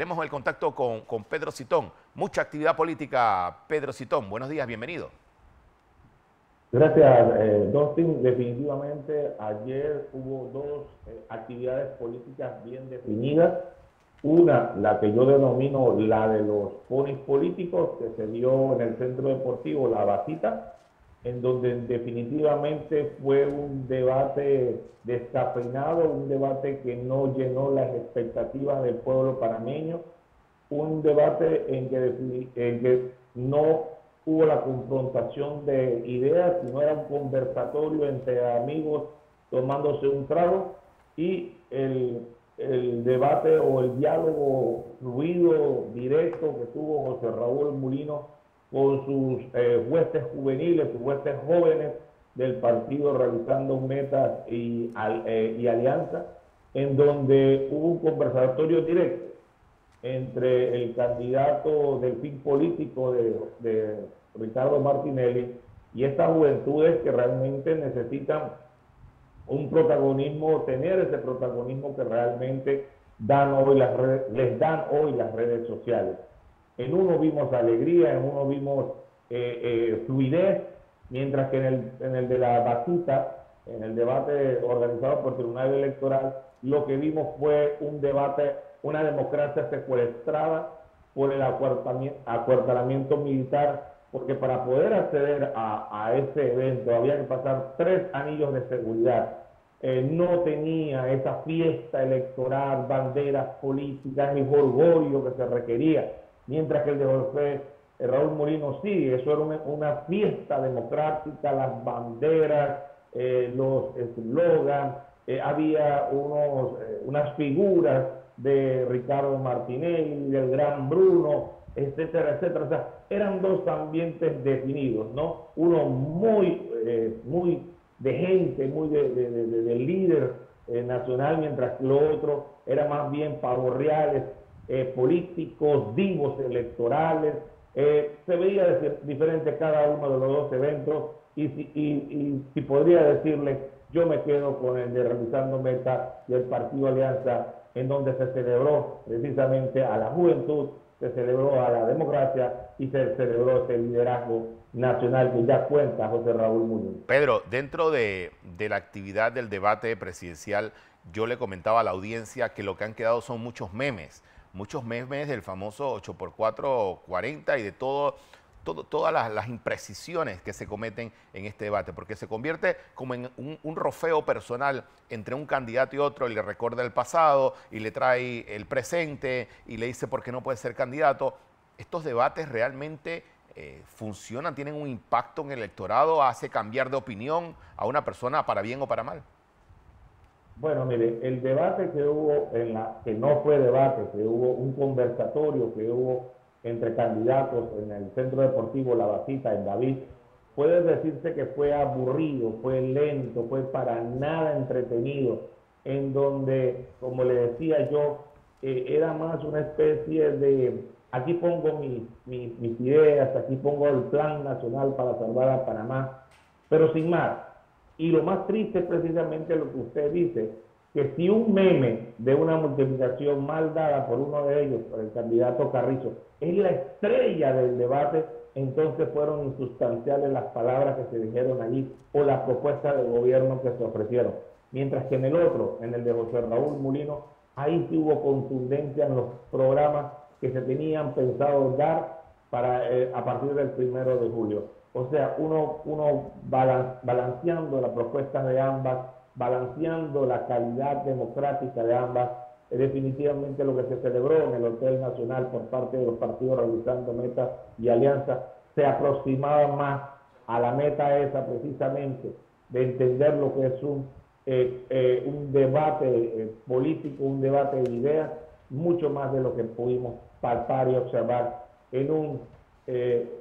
Tenemos el contacto con Pedro Citón. Mucha actividad política, Pedro Citón. Buenos días, bienvenido. Gracias, Dustin. Definitivamente ayer hubo dos actividades políticas bien definidas. Una, la que yo denomino la de los ponis políticos, que se dio en el Centro Deportivo La Basita, en donde definitivamente fue un debate descafeinado, un debate que no llenó las expectativas del pueblo panameño, un debate en que no hubo la confrontación de ideas, sino era un conversatorio entre amigos tomándose un trago, y el debate o el diálogo fluido, directo que tuvo José Raúl Mulino con sus huestes juveniles, sus huestes jóvenes del partido, realizando metas y alianzas, en donde hubo un conversatorio directo entre el candidato del fin político de Ricardo Martinelli y estas juventudes que realmente necesitan un protagonismo, tener ese protagonismo que realmente les dan hoy las redes sociales. En uno vimos alegría, en uno vimos fluidez, mientras que en el de la Basita, en el debate organizado por el Tribunal Electoral, lo que vimos fue un debate, una democracia secuestrada por el acuartelamiento militar, porque para poder acceder a ese evento había que pasar 3 anillos de seguridad. No tenía esa fiesta electoral, banderas políticas, ni jolgorio que se requería, mientras que el de José Raúl Mulino sí, eso era una fiesta democrática, las banderas, los eslogans, había unas figuras de Ricardo Martinelli, del gran Bruno, etcétera, etcétera. O sea, eran dos ambientes definidos, ¿no? Uno muy de gente, muy de líder nacional, mientras que lo otro era más bien pavos reales, políticos, divos electorales. Se veía diferente cada uno de los dos eventos, y si podría decirle, yo me quedo con el de Realizando Meta del Partido Alianza, en donde se celebró precisamente a la juventud, se celebró a la democracia y se celebró ese liderazgo nacional que ya cuenta José Raúl Muñoz. Pedro, dentro de la actividad del debate presidencial, yo le comentaba a la audiencia que lo que han quedado son muchos memes del famoso 8x4 40 y de todas las imprecisiones que se cometen en este debate, porque se convierte como en un rofeo personal entre un candidato y otro, y le recuerda el pasado y le trae el presente y le dice por qué no puede ser candidato. Estos debates realmente funcionan, tienen un impacto en el electorado, hace cambiar de opinión a una persona para bien o para mal. Bueno, mire, el debate que hubo, que no fue debate, que hubo un conversatorio que hubo entre candidatos en el Centro Deportivo La Basita, en David, puede decirse que fue aburrido, fue lento, fue para nada entretenido, en donde, como le decía yo, era más una especie de, aquí pongo mis ideas, aquí pongo el plan nacional para salvar a Panamá, pero sin más. Y lo más triste es precisamente lo que usted dice, que si un meme de una multiplicación mal dada por uno de ellos, por el candidato Carrizo, es la estrella del debate, entonces fueron insustanciales las palabras que se dijeron allí o las propuestas de gobierno que se ofrecieron. Mientras que en el otro, en el de José Raúl Mulino, ahí sí hubo contundencia en los programas que se tenían pensado dar a partir del 1 de julio. O sea, uno balanceando las propuestas de ambas, balanceando la calidad democrática de ambas, definitivamente lo que se celebró en el Hotel Nacional por parte de los partidos Realizando Meta y Alianza se aproximaba más a la meta esa precisamente de entender lo que es un debate político, un debate de ideas, mucho más de lo que pudimos palpar y observar en un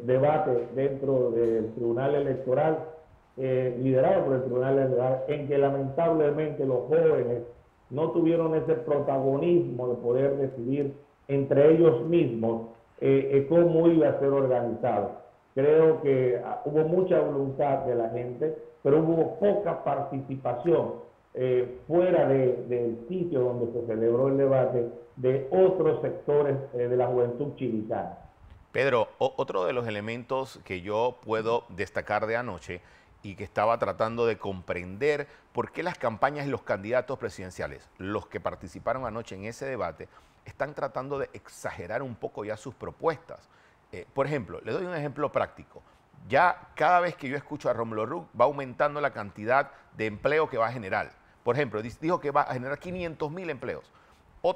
debate dentro del Tribunal Electoral, liderado por el Tribunal Electoral, en que lamentablemente los jóvenes no tuvieron ese protagonismo de poder decidir entre ellos mismos cómo iba a ser organizado. Creo que hubo mucha voluntad de la gente, pero hubo poca participación fuera del sitio donde se celebró el debate, de otros sectores de la juventud chilicana. Pedro, otro de los elementos que yo puedo destacar de anoche y que estaba tratando de comprender por qué las campañas y los candidatos presidenciales, los que participaron anoche en ese debate, están tratando de exagerar un poco ya sus propuestas. Por ejemplo, le doy un ejemplo práctico. Ya cada vez que yo escucho a Rómulo Rux va aumentando la cantidad de empleo que va a generar. Por ejemplo, dijo que va a generar 500.000 empleos.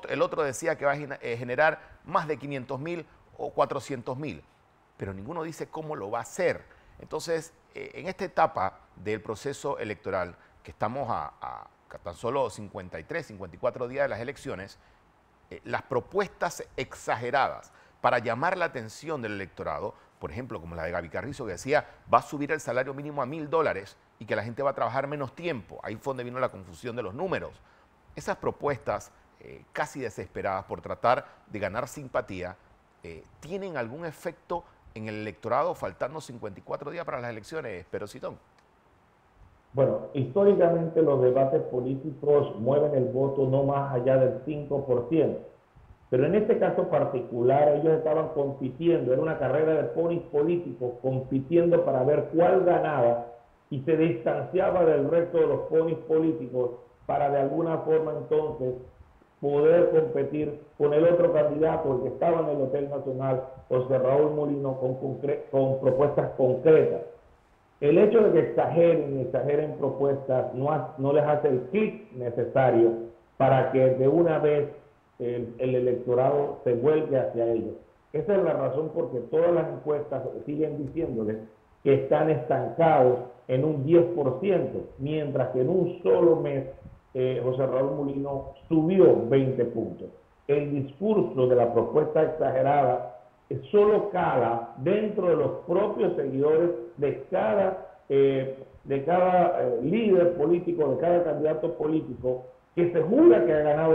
El otro decía que va a generar más de 500.000 o 400.000, pero ninguno dice cómo lo va a hacer. Entonces, en esta etapa del proceso electoral, que estamos a tan solo 53, 54 días de las elecciones, las propuestas exageradas para llamar la atención del electorado, por ejemplo, como la de Gaby Carrizo, que decía va a subir el salario mínimo a $1.000 y que la gente va a trabajar menos tiempo. Ahí fue donde vino la confusión de los números. Esas propuestas casi desesperadas por tratar de ganar simpatía, ¿tienen algún efecto en el electorado faltando 54 días para las elecciones, Pedro Citón? Bueno, históricamente los debates políticos mueven el voto no más allá del 5%, pero en este caso particular ellos estaban compitiendo, era una carrera de ponis políticos, compitiendo para ver cuál ganaba y se distanciaba del resto de los ponis políticos para de alguna forma entonces poder competir con el otro candidato, el que estaba en el Hotel Nacional, José Raúl Mulino, con propuestas concretas. El hecho de que exageren propuestas no les hace el clic necesario para que de una vez el electorado se vuelque hacia ellos. Esa es la razón por que todas las encuestas siguen diciéndoles que están estancados en un 10%, mientras que en un solo mes José Raúl Mulino subió 20 puntos. El discurso de la propuesta exagerada solo cala dentro de los propios seguidores de cada líder político, de cada candidato político que se jura que ha ganado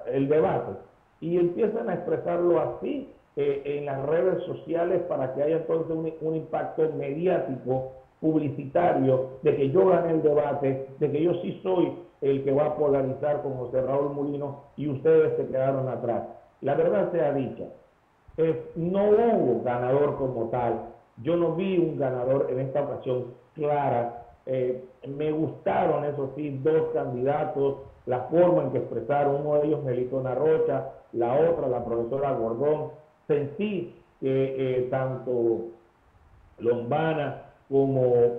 el debate, y empiezan a expresarlo así en las redes sociales para que haya entonces un impacto mediático, publicitario, de que yo gané el debate, de que yo sí soy el que va a polarizar con José Raúl Mulino y ustedes se quedaron atrás. La verdad sea dicha, no hubo ganador como tal. Yo no vi un ganador en esta ocasión clara. Me gustaron, eso sí, dos candidatos, la forma en que expresaron, uno de ellos Melitona Rocha, la otra la profesora Gordón. Sentí que tanto Lombana como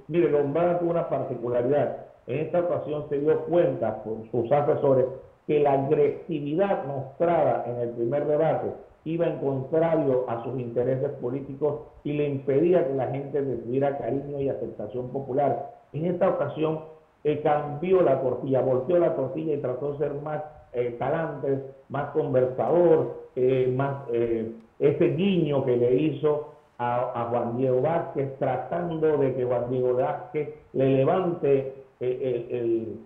mire, Lombana tuvo una particularidad. En esta ocasión se dio cuenta por sus asesores que la agresividad mostrada en el primer debate iba en contrario a sus intereses políticos y le impedía que la gente tuviera cariño y aceptación popular. En esta ocasión cambió la tortilla, volteó la tortilla y trató de ser más talante, más conversador, ese guiño que le hizo a Juan Diego Vázquez, tratando de que Juan Diego Vázquez le levante el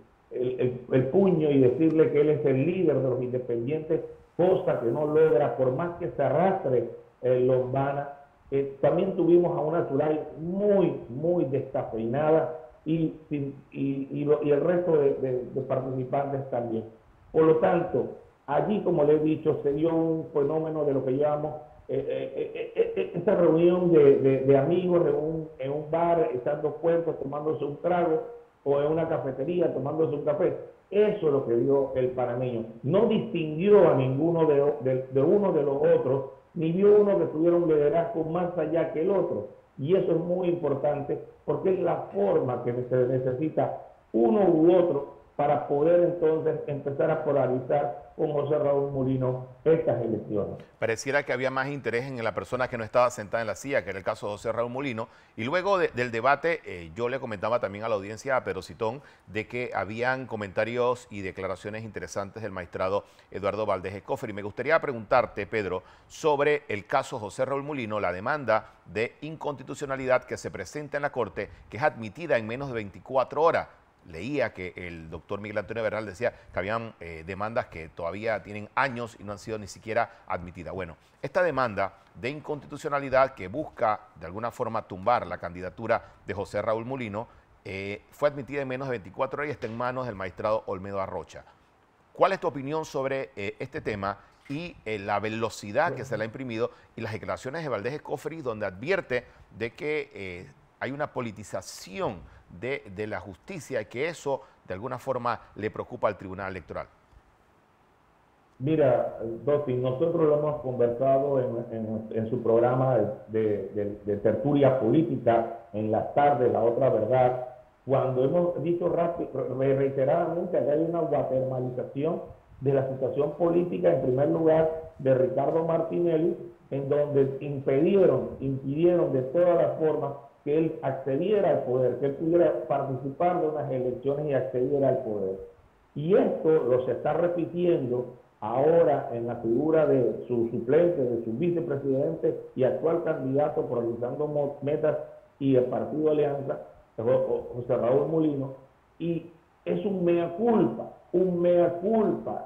puño y decirle que él es el líder de los independientes, cosa que no logra, por más que se arrastre Lombana. También tuvimos a una Zulay muy descafeinada y el resto de participantes también. Por lo tanto, allí, como le he dicho, se dio un fenómeno de lo que llamamos esta reunión de amigos en un bar, echando cuentos, tomándose un trago, o en una cafetería tomándose un café. Eso es lo que vio el panameño. No distinguió a ninguno de uno de los otros, ni vio uno que tuviera un liderazgo más allá que el otro. Y eso es muy importante porque es la forma que se necesita uno u otro para poder entonces empezar a polarizar con José Raúl Mulino estas elecciones. Pareciera que había más interés en la persona que no estaba sentada en la silla, que era el caso de José Raúl Mulino. Y luego del debate, yo le comentaba también a la audiencia, a Pedro Citón, de que habían comentarios y declaraciones interesantes del magistrado Eduardo Valdés Escoffer. Y me gustaría preguntarte, Pedro, sobre el caso José Raúl Mulino, la demanda de inconstitucionalidad que se presenta en la Corte, que es admitida en menos de 24 horas. Leía que el doctor Miguel Antonio Bernal decía que habían demandas que todavía tienen años y no han sido ni siquiera admitidas. Bueno, esta demanda de inconstitucionalidad que busca de alguna forma tumbar la candidatura de José Raúl Mulino fue admitida en menos de 24 horas y está en manos del magistrado Olmedo Arrocha. ¿Cuál es tu opinión sobre este tema y la velocidad que se le ha imprimido y las declaraciones de Valdés Escofri, donde advierte de que hay una politización de la justicia y que eso de alguna forma le preocupa al Tribunal Electoral? Mira, Dosi, nosotros lo hemos conversado en su programa de tertulia política en las tardes, La Otra Verdad, cuando hemos dicho reiteradamente que hay una guatemalización de la situación política, en primer lugar, de Ricardo Martinelli, en donde impidieron de todas las formas que él accediera al poder, que él pudiera participar de unas elecciones y accediera al poder. Y esto lo se está repitiendo ahora en la figura de su suplente, de su vicepresidente y actual candidato por Lisandro Metas y el Partido Alianza, José Raúl Mulino, y es un mea culpa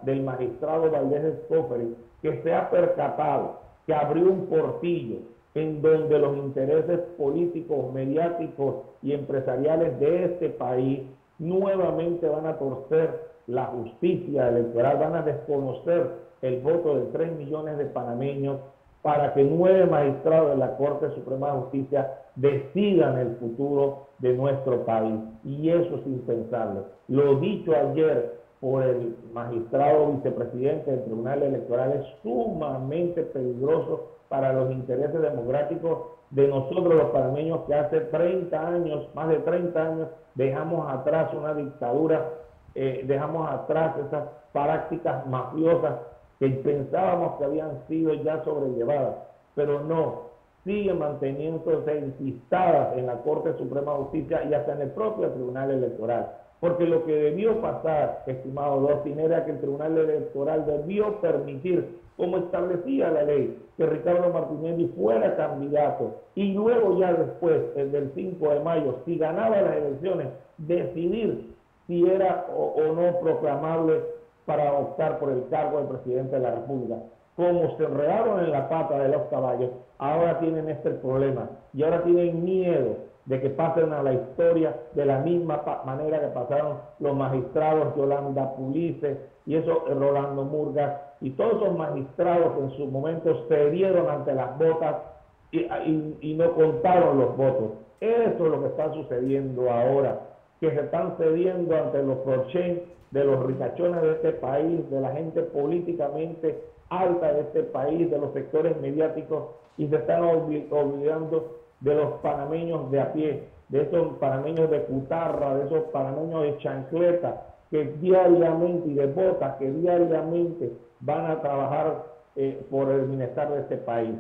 del magistrado Valdés Escofri, que se ha percatado que abrió un portillo en donde los intereses políticos, mediáticos y empresariales de este país nuevamente van a torcer la justicia electoral, van a desconocer el voto de 3 millones de panameños para que 9 magistrados de la Corte Suprema de Justicia decidan el futuro de nuestro país. Y eso es impensable. Lo dicho ayer por el magistrado vicepresidente del Tribunal Electoral es sumamente peligroso para los intereses democráticos de nosotros los panameños, que hace 30 años, más de 30 años, dejamos atrás una dictadura, dejamos atrás esas prácticas mafiosas que pensábamos que habían sido ya sobrellevadas, pero no, siguen manteniéndose enquistadas en la Corte Suprema de Justicia y hasta en el propio Tribunal Electoral. Porque lo que debió pasar, estimado Dustin, era que el Tribunal Electoral debió permitir, como establecía la ley, que Ricardo Martinelli fuera candidato y luego ya después, del 5 de mayo, si ganaba las elecciones, decidir si era o no proclamable para optar por el cargo de presidente de la República. Como se enredaron en la pata de los caballos, ahora tienen este problema y ahora tienen miedo de que pasen a la historia de la misma manera que pasaron los magistrados Yolanda Pulice y eso Rolando Murgas y todos esos magistrados que en su momento se dieron ante las botas y no contaron los votos. Eso es lo que está sucediendo ahora, que se están cediendo ante los prochains de los ricachones de este país, de la gente políticamente alta de este país, de los sectores mediáticos, y se están olvidando de los panameños de a pie, de esos panameños de cutarra, de esos panameños de chancleta, que diariamente, y de botas, que diariamente van a trabajar por el bienestar de este país.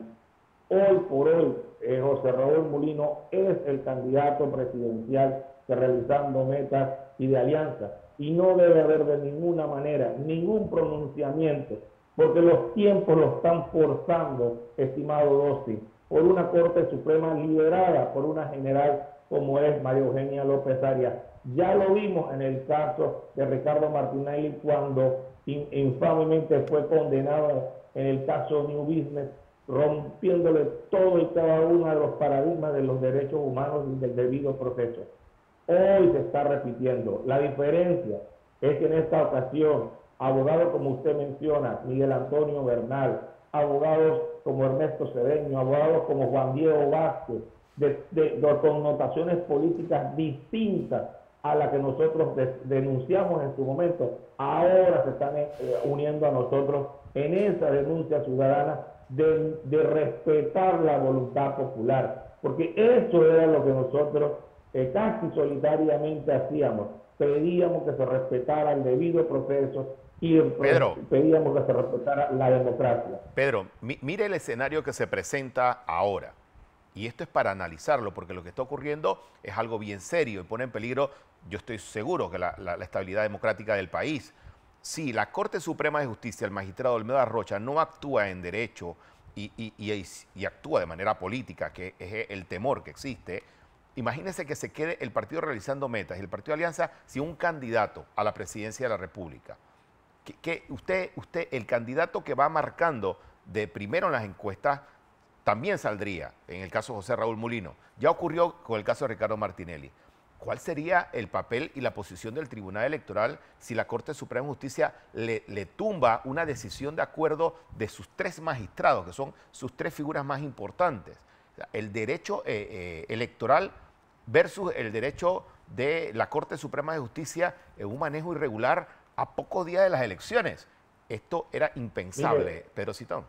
Hoy por hoy, José Raúl Mulino es el candidato presidencial de Realizando Metas y de Alianza, y no debe haber de ninguna manera ningún pronunciamiento, porque los tiempos lo están forzando, estimado Dosti, por una Corte Suprema liderada por una general como es María Eugenia López Arias. Ya lo vimos en el caso de Ricardo Martinelli cuando infamemente fue condenado en el caso New Business, rompiéndole todo y cada uno de los paradigmas de los derechos humanos y del debido proceso. Hoy se está repitiendo. La diferencia es que en esta ocasión, abogados como usted menciona, Miguel Antonio Bernal, abogados como Ernesto Cedeño, abogados como Juan Diego Vázquez, de connotaciones políticas distintas a las que nosotros denunciamos en su momento, ahora se están uniendo a nosotros en esa denuncia ciudadana de respetar la voluntad popular, porque eso era lo que nosotros casi solitariamente hacíamos. Pedíamos que se respetara el debido proceso y pedíamos que se respetara la democracia. Pedro, mire el escenario que se presenta ahora. Y esto es para analizarlo, porque lo que está ocurriendo es algo bien serio y pone en peligro, yo estoy seguro, que la estabilidad democrática del país. Si la Corte Suprema de Justicia, el magistrado Olmedo Arrocha, no actúa en derecho y actúa de manera política, que es el temor que existe, imagínese que se quede el partido Realizando Metas y el partido Alianza sin un candidato a la presidencia de la República. Que usted, el candidato que va marcando de primero en las encuestas, también saldría, en el caso de José Raúl Mulino. Ya ocurrió con el caso de Ricardo Martinelli. ¿cuál sería el papel y la posición del Tribunal Electoral si la Corte Suprema de Justicia le tumba una decisión de acuerdo de sus 3 magistrados, que son sus 3 figuras más importantes? O sea, el derecho electoral versus el derecho de la Corte Suprema de Justicia en un manejo irregular a pocos días de las elecciones. Esto era impensable, Pedro Citón.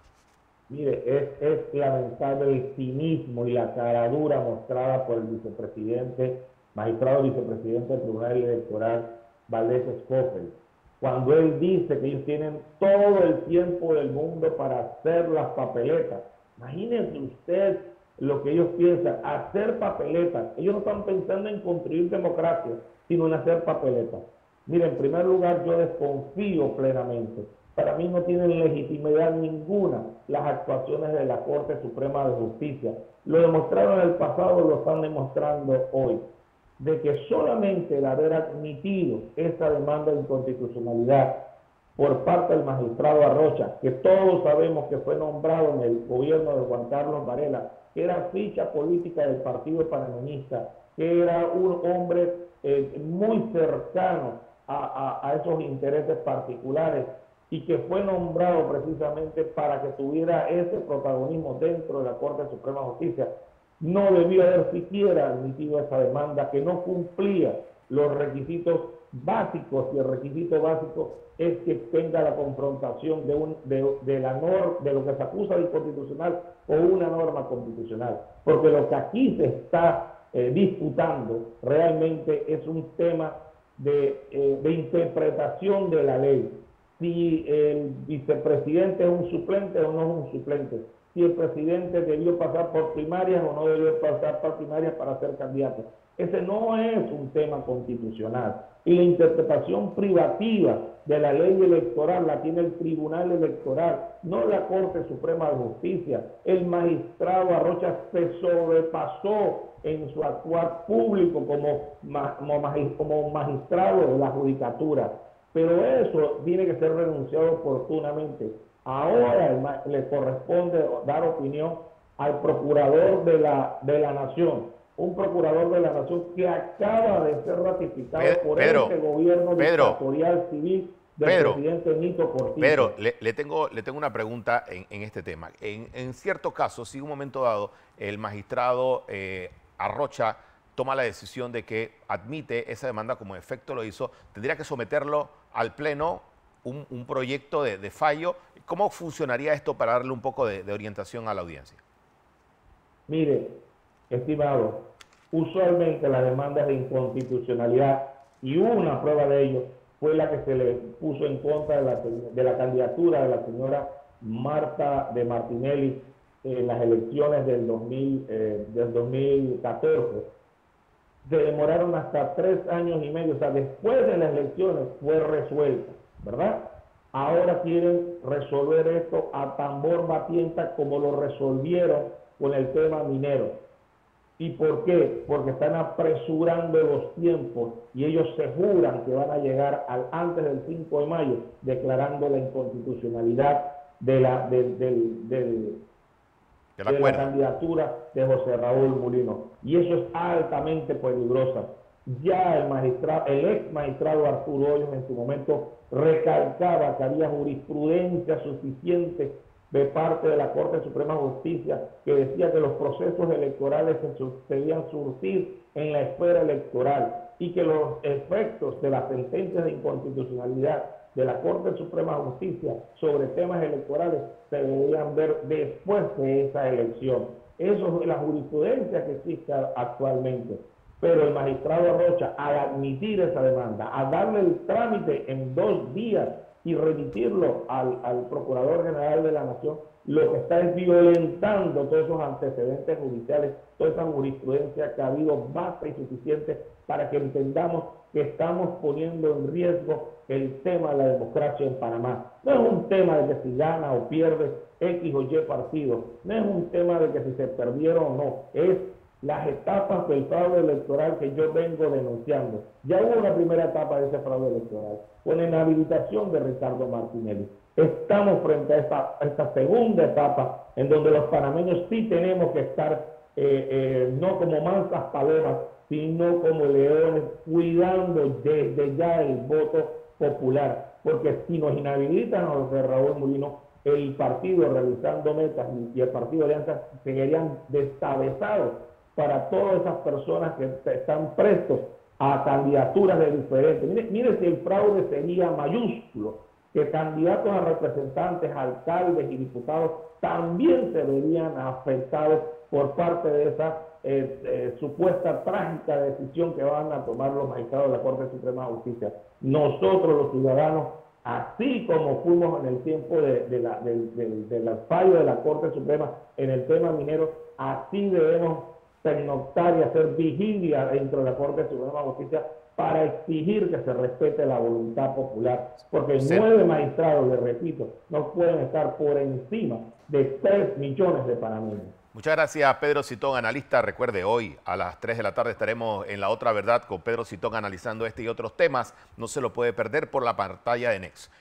Mire, es lamentable el cinismo y la caradura mostrada por el vicepresidente, magistrado vicepresidente del Tribunal Electoral, Valdés Escofel, cuando él dice que ellos tienen todo el tiempo del mundo para hacer las papeletas. Imagínense usted lo que ellos piensan, hacer papeletas. Ellos no están pensando en construir democracia, sino en hacer papeletas. Mire, en primer lugar, yo desconfío plenamente. Para mí no tienen legitimidad ninguna las actuaciones de la Corte Suprema de Justicia. Lo demostraron en el pasado, lo están demostrando hoy. De que solamente el haber admitido esa demanda de inconstitucionalidad por parte del magistrado Arrocha, que todos sabemos que fue nombrado en el gobierno de Juan Carlos Varela, que era ficha política del Partido Panameñista, que era un hombre muy cercano a esos intereses particulares, y que fue nombrado precisamente para que tuviera ese protagonismo dentro de la Corte Suprema de Justicia, no debió haber siquiera admitido esa demanda que no cumplía los requisitos básicos, y el requisito básico es que tenga la confrontación de lo que se acusa de inconstitucional o una norma constitucional, porque lo que aquí se está disputando realmente es un tema de interpretación de la ley. Si el vicepresidente es un suplente o no es un suplente, si el presidente debió pasar por primarias o no debió pasar por primarias para ser candidato. Ese no es un tema constitucional. Y la interpretación privativa de la ley electoral la tiene el Tribunal Electoral, no la Corte Suprema de Justicia. El magistrado Arrocha se sobrepasó en su actuar público como magistrado de la judicatura. Pero eso tiene que ser renunciado oportunamente. Ahora le corresponde dar opinión al procurador de la Nación, un procurador de la Nación que acaba de ser ratificado por este gobierno dictatorial civil del presidente Nito Cortizo. Pedro, le tengo una pregunta en este tema. En cierto caso, si en un momento dado el magistrado Arrocha toma la decisión de que admite esa demanda, como en efecto lo hizo, tendría que someterlo al Pleno, un proyecto de fallo. ¿Cómo funcionaría esto para darle un poco de orientación a la audiencia? Mire, estimado, usualmente las demandas de inconstitucionalidad, y una prueba de ello fue la que se le puso en contra de la candidatura de la señora Marta de Martinelli en las elecciones del 2014, se demoraron hasta 3 años y medio, o sea, después de las elecciones fue resuelta, ¿verdad? Ahora quieren resolver esto a tambor batienta como lo resolvieron con el tema minero. ¿Y por qué? Porque están apresurando los tiempos y ellos se juran que van a llegar antes del 5 de mayo declarando la inconstitucionalidad de la candidatura de José Raúl Mulino. Y eso es altamente peligroso. Ya el ex magistrado Arturo Hoyos en su momento recalcaba que había jurisprudencia suficiente de parte de la Corte Suprema de Justicia que decía que los procesos electorales se debían surtir en la esfera electoral y que los efectos de las sentencias de inconstitucionalidad de la Corte Suprema de Justicia sobre temas electorales se deberían ver después de esa elección. Eso es la jurisprudencia que existe actualmente. Pero el magistrado Arrocha, al admitir esa demanda, a darle el trámite en 2 días y remitirlo al Procurador General de la Nación, lo que está es violentando todos esos antecedentes judiciales, toda esa jurisprudencia que ha habido basta y suficiente para que entendamos que estamos poniendo en riesgo el tema de la democracia en Panamá. No es un tema de que si gana o pierde X o Y partido, no es un tema de que si se perdieron o no, es las etapas del fraude electoral que yo vengo denunciando. Ya hubo una primera etapa de ese fraude electoral, con la inhabilitación de Ricardo Martinelli. Estamos frente a esta segunda etapa, en donde los panameños sí tenemos que estar no como mansas palomas, sino como leones, cuidando desde ya el voto popular. Porque si nos inhabilitan a los de Raúl Mulino, el partido realizando metas y el partido de Alianza seguirían descabezados para todas esas personas que están prestos a candidaturas de diferentes. Mire si el fraude sería mayúsculo, que candidatos a representantes, alcaldes y diputados también se verían afectados por parte de esa supuesta trágica decisión que van a tomar los magistrados de la Corte Suprema de Justicia. Nosotros los ciudadanos, así como fuimos en el tiempo del fallo de la Corte Suprema en el tema minero, así debemos pernoctar y hacer vigilia dentro de la Corte Suprema de Justicia para exigir que se respete la voluntad popular, porque 9 magistrados, les repito, no pueden estar por encima de 3 millones de panameños. Muchas gracias, Pedro Citón, analista. Recuerde, hoy a las 3 de la tarde estaremos en La Otra Verdad con Pedro Citón analizando este y otros temas. No se lo puede perder por la pantalla de Nexo.